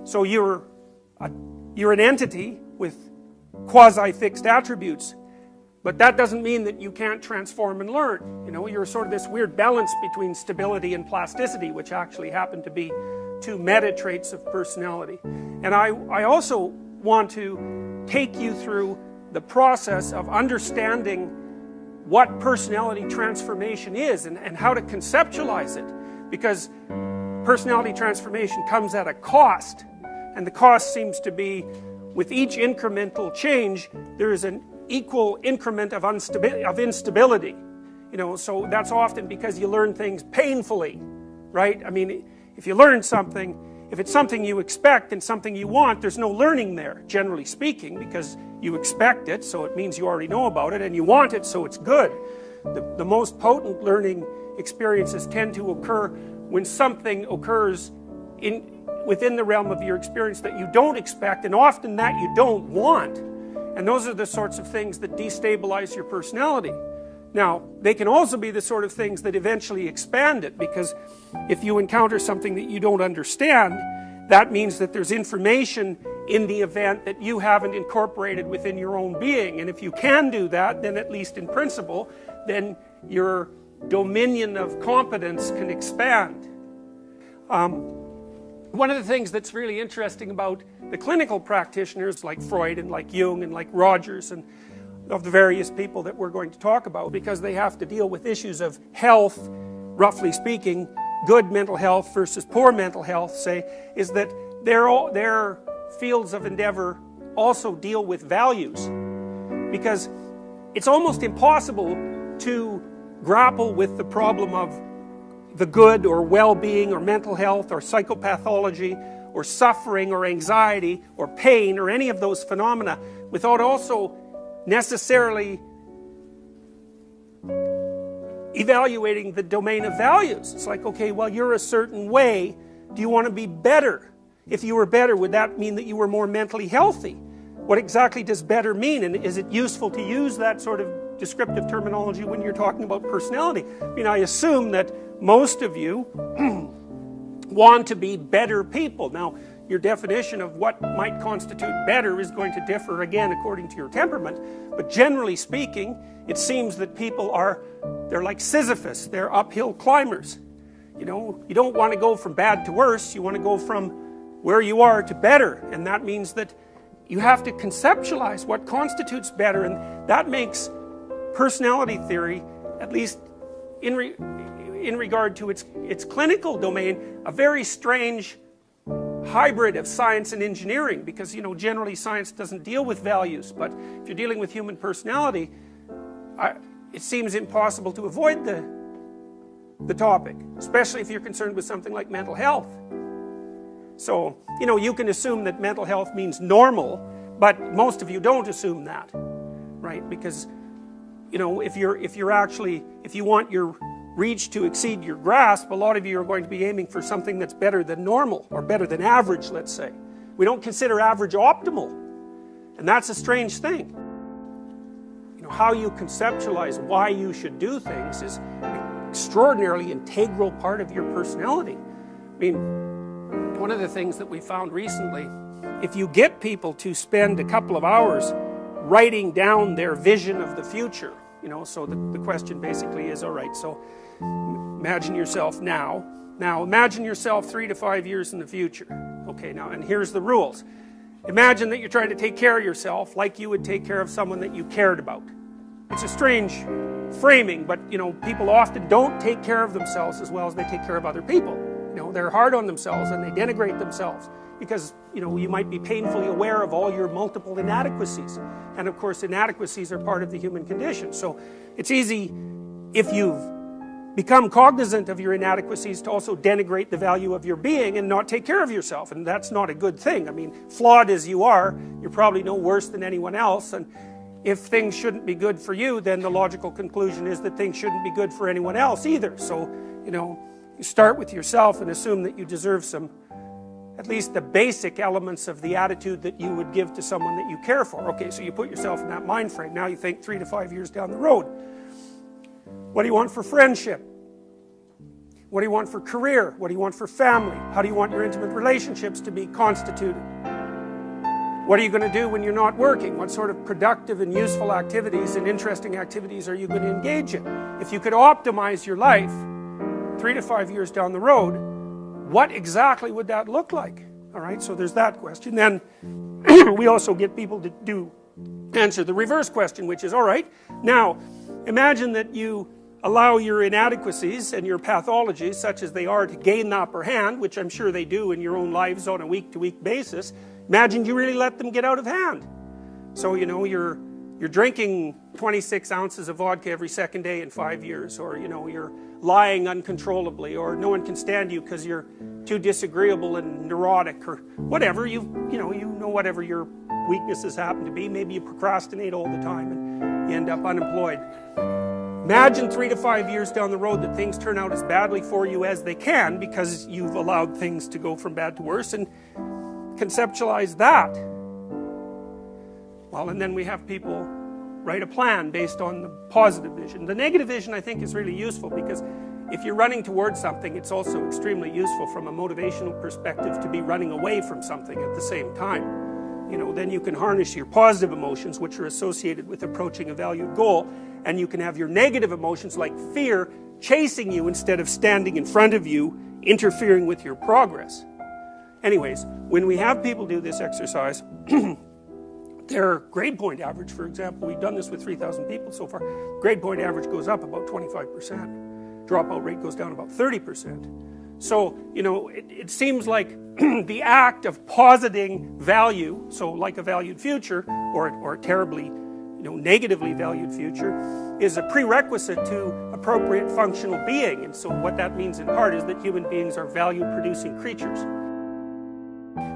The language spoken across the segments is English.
So you're an entity with quasi-fixed attributes, but that doesn't mean that you can't transform and learn. You know, you're sort of this weird balance between stability and plasticity, which actually happen to be two meta traits of personality. And I also want to take you through the process of understanding what personality transformation is and how to conceptualize it, because personality transformation comes at a cost, and the cost seems to be, with each incremental change there is an equal increment of instability. You know, so that's often because you learn things painfully, right? I mean, if you learn something, if it's something you expect and something you want, there's no learning there, generally speaking, because you expect it, so it means you already know about it, and you want it, so it's good. The most potent learning experiences tend to occur when something occurs within the realm of your experience that you don't expect, and often that you don't want. And those are the sorts of things that destabilize your personality. Now, they can also be the sort of things that eventually expand it, because if you encounter something that you don't understand, that means that there's information in the event that you haven't incorporated within your own being. And if you can do that, then at least in principle, then your dominion of competence can expand. One of the things that's really interesting about the clinical practitioners like Freud and like Jung and like Rogers and of the various people that we're going to talk about, because they have to deal with issues of health, roughly speaking, good mental health versus poor mental health, say, is that their fields of endeavor also deal with values. Because it's almost impossible to grapple with the problem of the good or well-being or mental health or psychopathology or suffering or anxiety or pain or any of those phenomena without also necessarily evaluating the domain of values. It's like, okay, well, you're a certain way. Do you want to be better? If you were better, would that mean that you were more mentally healthy? What exactly does better mean? And is it useful to use that sort of descriptive terminology when you're talking about personality? I mean, I assume that most of you want to be better people. Now, your definition of what might constitute better is going to differ again according to your temperament, but generally speaking, it seems that people they're like Sisyphus, they're uphill climbers. You know, you don't want to go from bad to worse, you want to go from where you are to better, and that means that you have to conceptualize what constitutes better, and that makes personality theory, at least in regard to its clinical domain, a very strange hybrid of science and engineering, because, you know, generally science doesn't deal with values, but if you're dealing with human personality, it seems impossible to avoid the topic, especially if you're concerned with something like mental health. So, you know, you can assume that mental health means normal, but most of you don't assume that, right? Because, you know, if you want your reach to exceed your grasp, a lot of you are going to be aiming for something that's better than normal, or better than average, let's say. We don't consider average optimal, and that's a strange thing. You know, how you conceptualize why you should do things is an extraordinarily integral part of your personality. I mean, one of the things that we found recently, if you get people to spend a couple of hours writing down their vision of the future, you know, so the question basically is, all right, so imagine yourself now. Now imagine yourself 3 to 5 years in the future. Okay, now, and here's the rules. Imagine that you're trying to take care of yourself like you would take care of someone that you cared about. It's a strange framing, but, you know, people often don't take care of themselves as well as they take care of other people. You know, they're hard on themselves and they denigrate themselves because, you know, you might be painfully aware of all your multiple inadequacies. And of course, inadequacies are part of the human condition. So it's easy, if you've become cognizant of your inadequacies, to also denigrate the value of your being and not take care of yourself. And that's not a good thing. I mean, flawed as you are, you're probably no worse than anyone else. And if things shouldn't be good for you, then the logical conclusion is that things shouldn't be good for anyone else either. So, you know, you start with yourself and assume that you deserve some, at least the basic elements of the attitude that you would give to someone that you care for. Okay, so you put yourself in that mind frame. Now you think 3 to 5 years down the road. What do you want for friendship? What do you want for career? What do you want for family? How do you want your intimate relationships to be constituted? What are you going to do when you're not working? What sort of productive and useful activities and interesting activities are you going to engage in? If you could optimize your life 3 to 5 years down the road, what exactly would that look like? All right, so there's that question. Then we also get people to answer the reverse question, which is, all right, now imagine that you allow your inadequacies and your pathologies, such as they are, to gain the upper hand, which I'm sure they do in your own lives on a week-to-week basis. Imagine you really let them get out of hand. So, you know, you're drinking 26 ounces of vodka every second day in 5 years, or, you know, you're lying uncontrollably, or no one can stand you because you're too disagreeable and neurotic, or whatever. You know whatever your weaknesses happen to be. Maybe you procrastinate all the time and you end up unemployed. Imagine 3 to 5 years down the road that things turn out as badly for you as they can because you've allowed things to go from bad to worse, and conceptualize that. Well, and then we have people write a plan based on the positive vision. The negative vision, I think, is really useful because if you're running towards something, it's also extremely useful from a motivational perspective to be running away from something at the same time. You know, then you can harness your positive emotions, which are associated with approaching a valued goal, and you can have your negative emotions like fear chasing you instead of standing in front of you, interfering with your progress. Anyways, when we have people do this exercise, their grade point average, for example, we've done this with 3,000 people so far, grade point average goes up about 25%. Dropout rate goes down about 30%. So, you know, it seems like the act of positing value, so like a valued future, or a terribly, you know, negatively valued future, is a prerequisite to appropriate functional being. And so what that means in part is that human beings are value-producing creatures.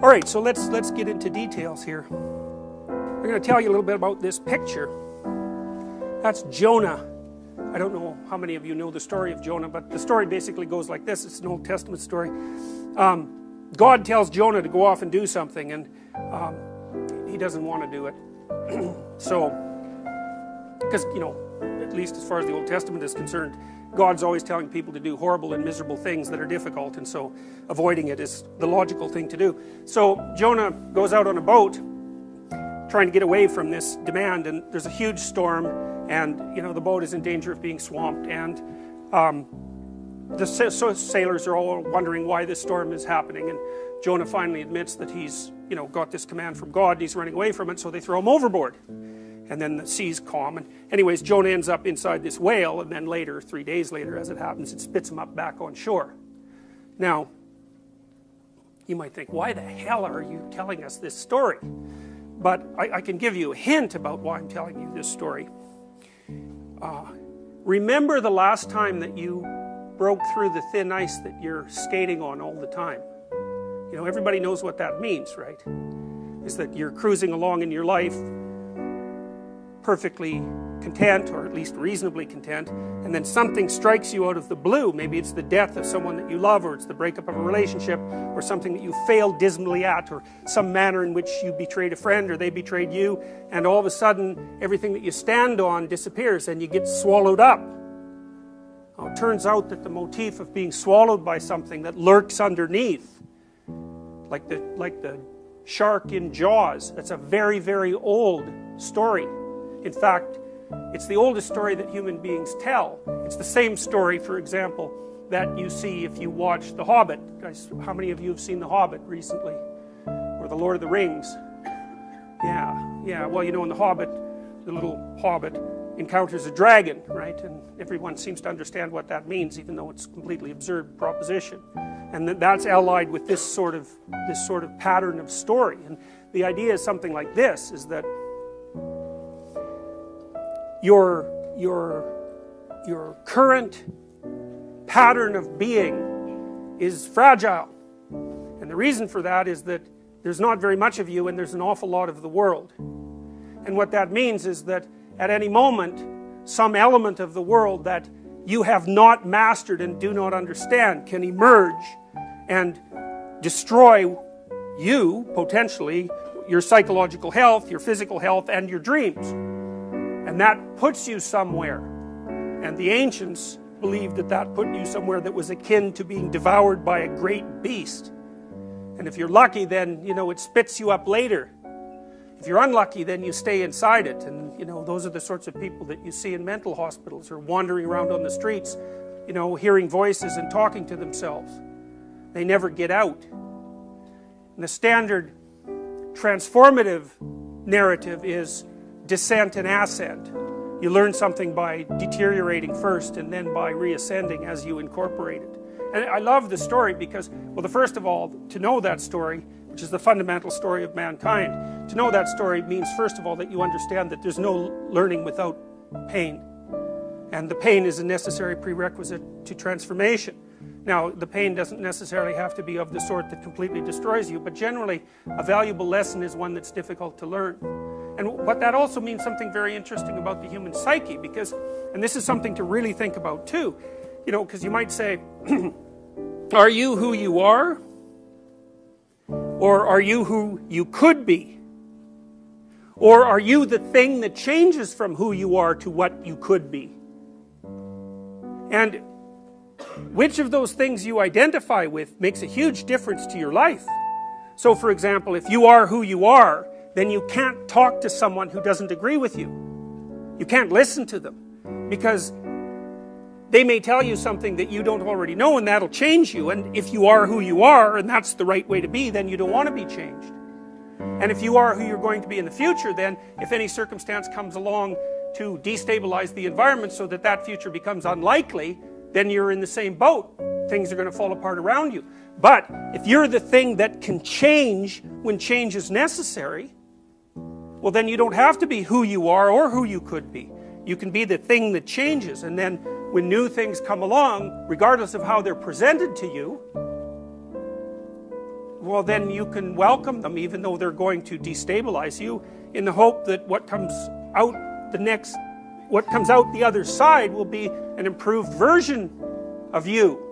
All right, so let's get into details here. I'm going to tell you a little bit about this picture. That's Jonah. I don't know how many of you know the story of Jonah, but the story basically goes like this. It's an Old Testament story. God tells Jonah to go off and do something, and he doesn't want to do it. So, because, you know, at least as far as the Old Testament is concerned, God's always telling people to do horrible and miserable things that are difficult, and so avoiding it is the logical thing to do. So Jonah goes out on a boat trying to get away from this demand, and there's a huge storm, and, you know, the boat is in danger of being swamped, and the sailors are all wondering why this storm is happening, and Jonah finally admits that he's, you know, got this command from God and he's running away from it, so they throw him overboard. And then the sea's calm, and anyways, Jonah ends up inside this whale, and then later, 3 days later, as it happens, it spits him up back on shore. Now, you might think, why the hell are you telling us this story? But I can give you a hint about why I'm telling you this story. Remember the last time that you broke through the thin ice that you're skating on all the time. You know, everybody knows what that means, right? Is that you're cruising along in your life perfectly content, or at least reasonably content, and then something strikes you out of the blue. Maybe it's the death of someone that you love, or it's the breakup of a relationship, or something that you failed dismally at, or some manner in which you betrayed a friend or they betrayed you, and all of a sudden everything that you stand on disappears and you get swallowed up. Now, it turns out that the motif of being swallowed by something that lurks underneath, like the shark in Jaws, that's a very, very old story. In fact, it's the oldest story that human beings tell. It's the same story, for example, that you see if you watch The Hobbit. Guys, how many of you have seen The Hobbit recently? Or The Lord of the Rings? Yeah. Well, you know, in The Hobbit, the little hobbit encounters a dragon, right? And everyone seems to understand what that means, even though it's a completely absurd proposition. And that's allied with this sort of pattern of story. And the idea is something like this, is that your current pattern of being is fragile. And the reason for that is that there's not very much of you and there's an awful lot of the world. And what that means is that at any moment, some element of the world that you have not mastered and do not understand can emerge and destroy you, potentially, your psychological health, your physical health, and your dreams. And that puts you somewhere. And the ancients believed that that put you somewhere that was akin to being devoured by a great beast. And if you're lucky, then, you know, it spits you up later. If you're unlucky, then you stay inside it. And, you know, those are the sorts of people that you see in mental hospitals or wandering around on the streets, you know, hearing voices and talking to themselves. They never get out. And the standard transformative narrative is descent and ascent. You learn something by deteriorating first and then by reascending as you incorporate it. And I love the story because, well, first of all, to know that story, which is the fundamental story of mankind, to know that story means, first of all, that you understand that there's no learning without pain. And the pain is a necessary prerequisite to transformation. Now, the pain doesn't necessarily have to be of the sort that completely destroys you, but generally, a valuable lesson is one that's difficult to learn. And what that also means something very interesting about the human psyche, because, and this is something to really think about too, you know, because you might say, are you who you are? Or are you who you could be? Or are you the thing that changes from who you are to what you could be? And which of those things you identify with makes a huge difference to your life. So, for example, if you are who you are, then you can't talk to someone who doesn't agree with you. You can't listen to them, because they may tell you something that you don't already know, and that'll change you. And if you are who you are, and that's the right way to be, then you don't want to be changed. And if you are who you're going to be in the future, then if any circumstance comes along to destabilize the environment so that that future becomes unlikely, then you're in the same boat. Things are going to fall apart around you. But if you're the thing that can change when change is necessary, well, then you don't have to be who you are or who you could be. You can be the thing that changes, and then when new things come along, regardless of how they're presented to you, well, then you can welcome them, even though they're going to destabilize you, in the hope that what comes out the other side will be an improved version of you.